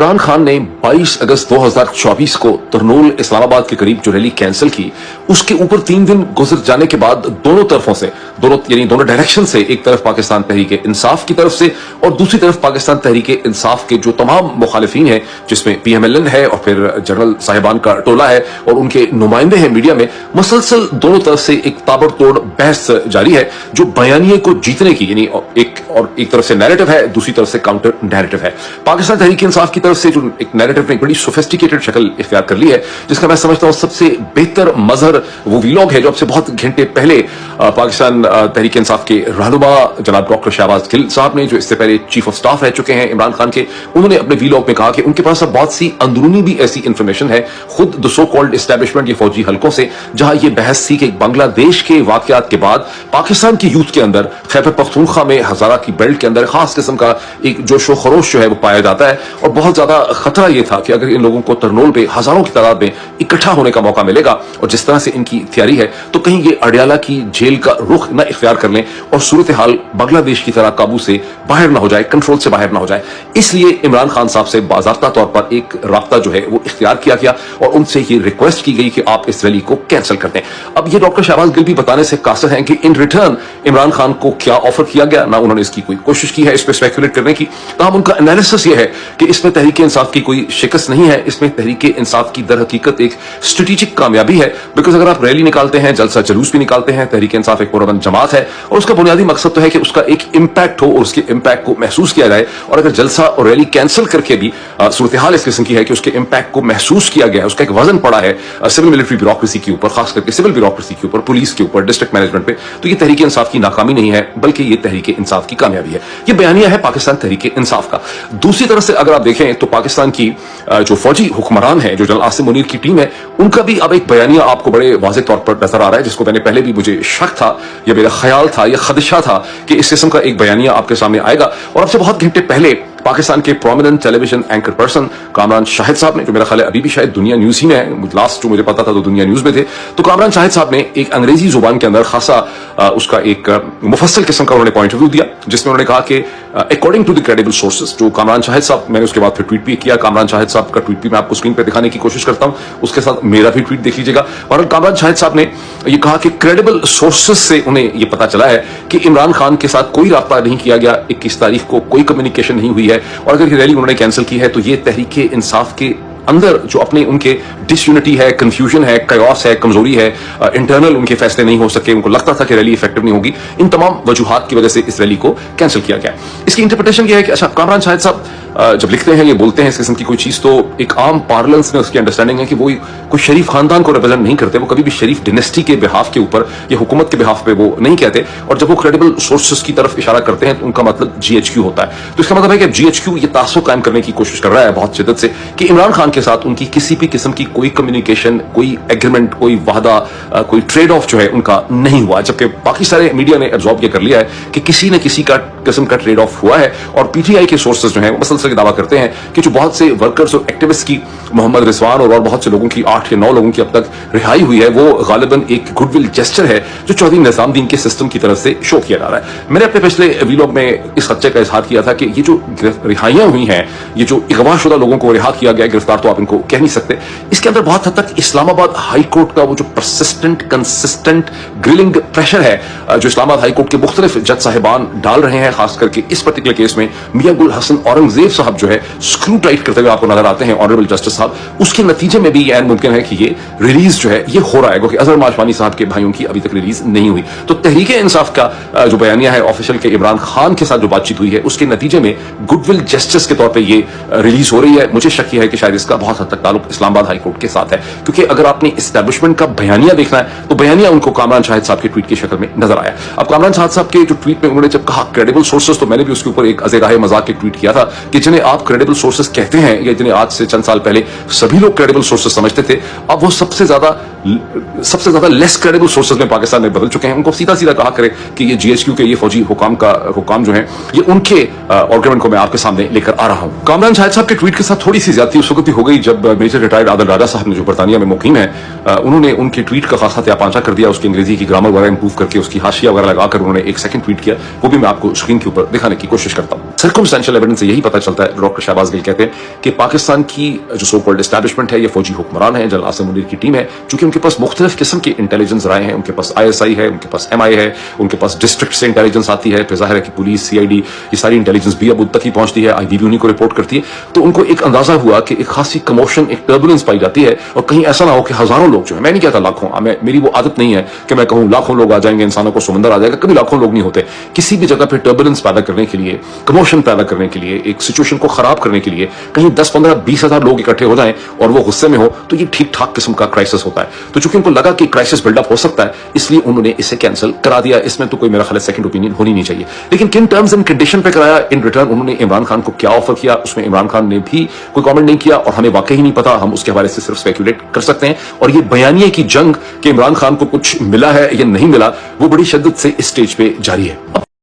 इमरान खान ने 22 अगस्त 2024 को तरनोल इस्लामाबाद के करीब जो रैली कैंसिल की, उसके ऊपर 3 दिन गुजर जाने के बाद दोनों तरफों से, दोनों डायरेक्शन से, एक तरफ पाकिस्तान तहरीक इंसाफ की तरफ से और दूसरी तरफ पाकिस्तान तहरीक इंसाफ के जो तमाम मुखालिफिन हैं, जिसमें PMLN है और फिर जनरल साहिबान का टोला है और उनके नुमाइंदे हैं मीडिया में, मुसलसल दोनों तरफ से एक ताबड़तोड़ बहस जारी है जो बयानिए को जीतने की, यानी एक तरफ से नैरेटिव है, दूसरी तरफ से काउंटर नैरेटिव है। पाकिस्तान तहरीक इंसाफ की तरफ से जो एक नैरेटिव ने बड़ी सोफिस्टिकेटेड शक्ल इख्तियार कर ली है, जिसका मैं समझता हूं सबसे बेहतर मजहर वो वीलॉग है जो अब से बहुत घंटे पहले पाकिस्तान तहरीक इंसाफ के रहनुमा जनाब डॉक्टर शहबाज गिल साहब ने, जो इससे पहले चीफ ऑफ स्टाफ रह चुके हैं इमरान खान के, उन्होंने अपने वीलॉग में कहा कि उनके पास अब बहुत सी अंदरूनी भी ऐसी इंफॉर्मेशन है खुद द सो कॉल्ड एस्टैब्लिशमेंट, ये फौजी हलकों से, जहां ये बहस थी कि बांग्लादेश के वाकयात के बाद पाकिस्तान की यूथ के अंदर, खैबर पख्तूनख्वा में हजारा की बेल्ट के अंदर खास किस्म का एक जोशो खरोश जो है वो पाया जाता है और बहुत ज्यादा खतरा यह था कि अगर इन लोगों को तरनोल पे हजारों की तादाद में इकट्ठा होने का मौका मिलेगा और जिस तरह से इनकी तैयारी है, तो कहीं ये अडियाला की जेल का रुख न इख्तियार कर लें और सूरत हाल बांग्लादेश की तरह काबू से बाहर ना हो जाए, कंट्रोल से बाहर ना हो जाए। इसलिए इमरान खान साहब से बाज़ाब्ता तौर पर एक राब्ता जो है वो इख्तियार किया गया और उनसे ये रिक्वेस्ट की गई कि आप इस रैली को कैंसिल कर दें। अब ये डॉक्टर शहबाज गिल भी बताने से कासिर हैं कि इन रिटर्न इमरान खान को क्या ऑफर किया गया, ना उन्होंने इसकी कोई कोशिश की है इस पर स्पेकुलेट करने की। तमाम उनका एनालिसिस ये है कि इसमें तहरीक इंसाफ की कोई शिकस्त नहीं है, इसमें तहरीक इंसाफ की दर हकीकत एक स्ट्रेटेजिक कामयाबी है। बिकॉज अगर आप रैली निकालते हैं, जलसा जुलूस भी निकालते हैं, तहरीक इंसाफ एक पुरअमन जमात है और उसका बुनियादी मकसद तो है कि उसका एक इम्पैक्ट हो और उसके इम्पैक्ट को महसूस किया जाए। और अगर जलसा और रैली कैंसिल करके भी सूरत हाल इस किस्म की है कि उसके इम्पैक्ट को महसूस किया गया है, उसका एक वजन पड़ा है सिविल मिलिट्री ब्यूरोक्रेसी के ऊपर, खास करके सिविल ब्यूरोक्रेसी के ऊपर, पुलिस के ऊपर, डिस्ट्रिक्ट मैनेजमेंट पे, तो ये तहरीक इंसाफ की नाकामी नहीं है बल्कि ये तहरीक इंसाफ की कामयाबी है। ये बयानिया है पाकिस्तान तहरीक इंसाफ का। दूसरी तरफ से अगर आप देखें तो पाकिस्तान की जो फौजी हुक्मरान है, जो जनरल आसिम मुनीर की टीम है, उनका भी अब एक बयानिया आपको बड़े वाज़ेह तौर पर नजर आ रहा है, जिसको मैंने पहले भी मुझे शक था या मेरा ख्याल था या खदशा था कि इस किस्म का एक बयानिया आपके सामने आएगा। और अब से बहुत घंटे पहले पाकिस्तान के prominent television anchor person Kamran Shahid साहब ने, जो मेरा ख्याल है अभी भी शायद दुनिया न्यूज ही में है, लास्ट जो मुझे पता था तो दुनिया न्यूज में थे, तो कामरान शाहिद साहब ने एक अंग्रेजी जुबान के अंदर खासा उसका एक मुफस्सल किस्म का उन्होंने पॉइंट ऑफ व्यू दिया, जिसमें उन्होंने कहा कि according to the credible sources, जो कामरान शाहिद साहब, मैंने उसके बाद फिर ट्वीट भी किया, कामरान शाहिद साहब का ट्वीट भी मैं आपको स्क्रीन पर दिखाने की कोशिश करता हूं, उसके साथ मेरा भी ट्वीट देख लीजिएगा। और कामरान शाहिद साहब ने यह कहा कि क्रेडिबल सोर्सेज से उन्हें यह पता चला है कि इमरान खान के साथ कोई राब्ता नहीं किया गया, 21 तारीख को कोई कम्युनिकेशन नहीं हुई है, और अगर रैली उन्होंने कैंसिल की है तो ये तहरीक इंसाफ के अंदर जो अपने उनके डिसयूनिटी है, कंफ्यूजन है, कयास है, कमजोरी है, इंटरनल उनके फैसले नहीं हो सके, उनको लगता था कि रैली इफेक्टिव नहीं होगी, इन तमाम वजूहात की वजह से इस रैली को कैंसिल किया गया। इसकी इंटरप्रिटेशन यह है कि अच्छा, कामरान शाहिद साहब जब लिखते हैं, ये बोलते हैं इस किस्म की कोई चीज, तो एक आम पार्लेंस में उसकी अंडरस्टैंडिंग है कि वो कोई शरीफ खानदान को रिप्रेजेंट नहीं करते, वो कभी भी शरीफ डिनेस्टी के बिहाफ के ऊपर या हुकूमत के बिहाफ पे वो नहीं कहते, और जब वो क्रेडिबल सोर्सेज की तरफ इशारा करते हैं तो उनका मतलब GHQ होता है। तो इसका मतलब है कि GHQ ये तासुब कायम करने की कोशिश कर रहा है बहुत शिद्दत से कि इमरान खान के साथ उनकी किसी भी किस्म की कोई कम्युनिकेशन, कोई एग्रीमेंट, कोई वादा, कोई ट्रेड ऑफ जो है उनका नहीं हुआ, जबकि बाकी सारे मीडिया ने एब्जॉर्ब कर लिया है कि किसी न किसी का किस्म का ट्रेड ऑफ हुआ है। और PTI के सोर्सेज जो है मसलसल दावा करते हैं कि जो बहुत से वर्कर्स और एक्टिविस्ट की, मोहम्मद रिजवान और बहुत से लोगों की, 8 या 9 लोगों की अब तक रिहाई हुई है, वो गालिबन एक गुडविल जेस्चर है जो चौधरी निजामुद्दीन के सिस्टम की तरफ से शो किया जा रहा है। मैंने अपने पिछले वीलॉग में इस खदशे का इजहार किया था कि ये जो रिहाइयां हुई हैं, ये जो अगवाशुदा लोगों को रिहा किया गया, गिरफ्तार तो आप इनको कह नहीं सकते, इसके अंदर बहुत हद तक इस्लामाबाद हाई कोर्ट का वो जो परसिस्टेंट, कंसिस्टेंट ग्रिलिंग प्रेशर है जो इस्लामाबाद हाई कोर्ट के मुख्तलिफ जज साहिबान डाल रहे हैं, खास करके इस पर्टिकुलर केस में मियां गुल हसन औरंगजेब साहब जो है स्क्रू टाइट करते हुए आपको नजर आते हैं, ऑनरेबल जस्टिस साहब, उसके नतीजे में भी यह मुमकिन है कि ये रिलीज जो है ये हो रहा है, क्योंकि अजहर माशवानी साहब के भाइयों की अभी तक रिलीज नहीं हुई। तो तहरीक इंसाफ का जो बयानिया है ऑफिशियल के इमरान खान के साथ जो बातचीत हुई है, उसके नतीजे में गुडविल जस्टिस के तौर पर ये रिलीज हो रही है। मुझे शक है कि शायद इसका बहुत हद तक ताल्लुक इस्लामाबाद हाई कोर्ट के साथ है, क्योंकि अगर आपने एस्टैब्लिशमेंट का बयानिया देखना है तो बयानिया उनको कामरान शाहिद साहब के ट्वीट की शक्ल में नजर आया। अब कामरान शाहिद साहब के जो ट्वीट में उन्होंने जब कहा क्रेडिबल सोर्सेज, तो मैंने भी उसके ऊपर एक अज़ेराह मजाक के ट्वीट किया था कि जिन्हें आप क्रेडिबल सोर्सेज कहते हैं या जिन्हें आज से चंद साल पहले सभी लोग क्रेडिबल सोर्सेज समझते थे, अब वो सबसे ज्यादा लेस क्रेडिबल सोर्सेज में पाकिस्तान में बदल चुके हैं। उनको सीधा सीधा कहा करे कि ये GHQ के ये फौजी हुकाम जो हैं, ये उनके आर्गुमेंट को मैं आपके सामने लेकर आ रहा हूं। कामरान शाहिद साहब के ट्वीट के साथ थोड़ी सी ज्यादती उस वक्त भी हो गई जब मेजर रिटायर्ड आदिल राजा साहब ने, जो बरतानिया में मुकीम है, उन्होंने उनके ट्वीट का खासा त्यापांचा कर दिया, उसकी अंग्रेजी की ग्रामर वगैरह इंप्रूव करके उसकी हाशिया वगैरह लगाकर उन्होंने एक सेकंड ट्वीट किया, वो भी मैं आपको स्क्रीन के ऊपर दिखाने की कोशिश करता हूं। सर्कमस्टेंशियल एविडेंस से यही पता चलता है, डॉक्टर शहबाज गिल कहते हैं कि पाकिस्तान की जो सो कॉल्ड एस्टैब्लिशमेंट है, ये फौजी हुक्मरान है, जनरल आसिम मुनीर की टीम है, चूंकि उनके पास मुख्तलिफ किस्म की इंटेलिजेंस राय हैं, उनके पास ISI है, उनके पास MI है, उनके पास डिस्ट्रिक्ट से इंटेलिजेंस आती है, फिर जाहिर है कि पुलिस, CID, ये सारी इंटेलिजेंस भी अब उन तक ही पहुंचती है, IB भी उन्हीं को रिपोर्ट करती है। तो उनको एक अंदाजा हुआ कि एक खासी कमोशन, एक टर्बुलेंस पाई जाती है, और कहीं ऐसा ना हो कि हजारों लोग जो है, मैं नहीं कहता लाखों, मेरी वो आदत नहीं है कि मैं कहूं लाखों लोग आ जाएंगे, इंसानों को समंदर आ जाएगा, कभी लाखों लोग नहीं होते। किसी भी जगह पे टर्बुलेंस पैदा करने के लिए, कमोशन पैदा करने के लिए, एक सिचुएशन को खराब करने के लिए कहीं 10, 15, 20 हजार लोग इकट्ठे हो जाएं और वो गुस्से में हो, तो ये ठीक ठाक किस्म का क्राइसिस होता है। तो चूंकि उनको लगा कि क्राइसिस बिल्डअप हो सकता है, इसलिए उन्होंने इसे कैंसिल करा दिया। इसमें तो कोई मेरा ख्याल सेकंड ओपिनियन होनी नहीं चाहिए। लेकिन किन टर्म्स एंड कंडीशन पे कराया, इन रिटर्न उन्होंने इमरान खान को क्या ऑफर किया, उसमें इमरान खान ने भी कोई कमेंट नहीं किया, और हमें वाकई ही नहीं पता, हम उसके हवाले से सिर्फ स्पेकुलेट कर सकते हैं। और ये बयानिए की जंग कि इमरान खान को कुछ मिला है या नहीं मिला, वो बड़ी शिद्दत से इस स्टेज पे जारी है।